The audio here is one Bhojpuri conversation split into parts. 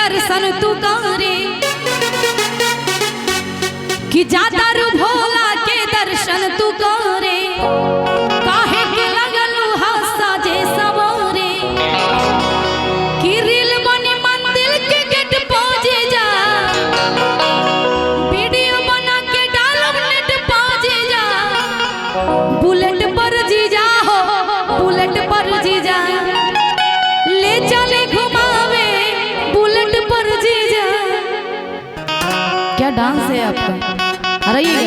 दर्शन तू करे कि जाता रू भोला के दर्शन तू करे काहे के लगलू हासा जे सवारे कि रील बनी मंदिर के गेट पहुंचे जा वीडियो बना के डालब नेट पहुंचे जा बुलेट पर जीजा हो बुलेट पर जीजा ले चले घुमावे बुलेट पर जीजा। क्या डांस है आपका? अरे ये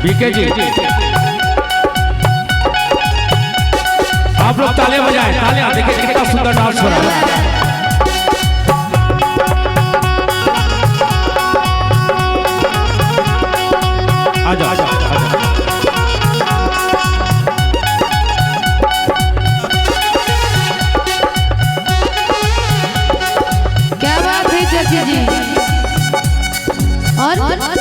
बीके जी आप लोग ताले बजाएं, ताले देखिए कितना सुंदर डांस हो रहा है। आजा आजा आजा क्या बात है चाची जी। और घर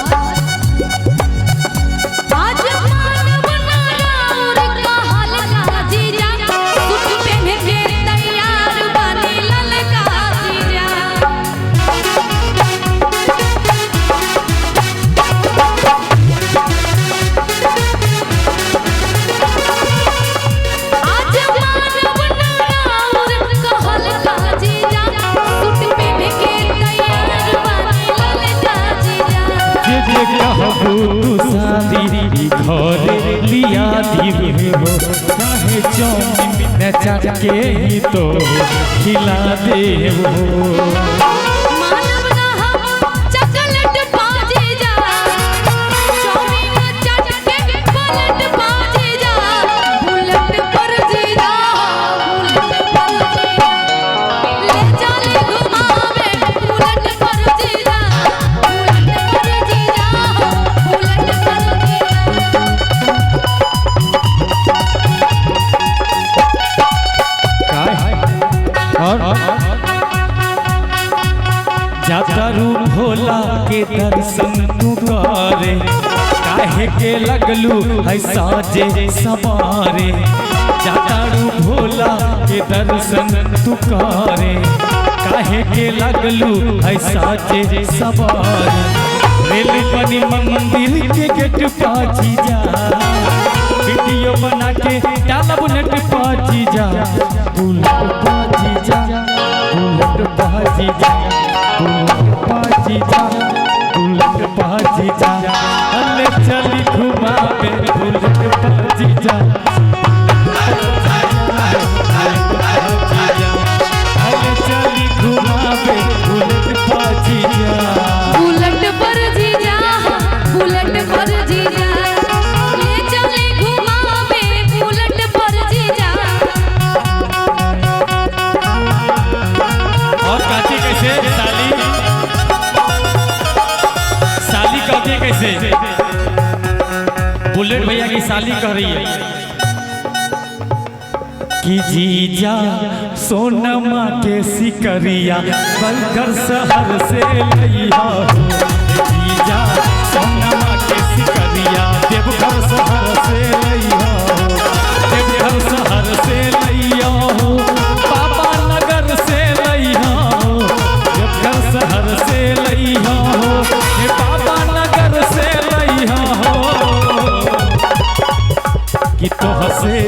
लिया दीबो चाहे चौमिन चाट के ही तो खिला देबो। जातारू भोला के दर्शन तू करे काहे के लगलू है साजे सवारे। जातारू भोला के दर्शन तू करे काहे के लगलू है साजे सवारे। रेल बनी मंदिर के गेट पाची जा वीडियो बना के डालब नेट पाची जा बुलेट पाची जा बुलेट पाची जा पाची जा बुलेट पाची जा अले चली घुमावे बुलेट पाची जा अले चली घुमावे बुलेट पाची जा बुलेट पर जीजा बुलेट पर जीजा ले चले घुमावे बुलेट पर जीजा। और काची कैसे साली कहती कैसे बुलेट भैया की साली कह रही है कि जीजा सोनमा के सिकरिया बलकर शहर से लइहा जीजा सोनमा के सिकरिया देवघर शहर से लइहा। कि तो हसे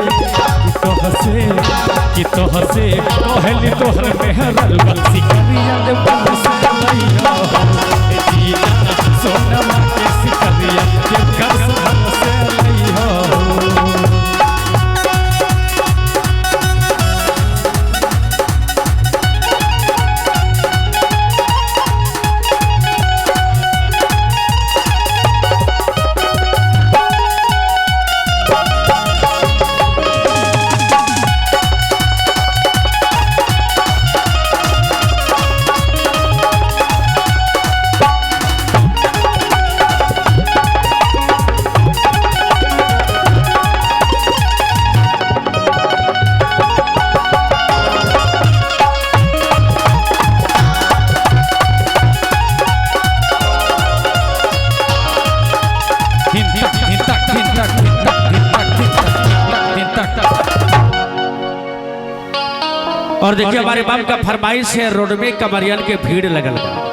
कहली तोहर मेहरल बंसी करिया दे बंसी लइहा ए जीजा सोनमा के सिकरिया के घर से लइहा और देखिए हमारे बाप का फरमाइश है, रोड में कमरियन के भीड़ लगल बा।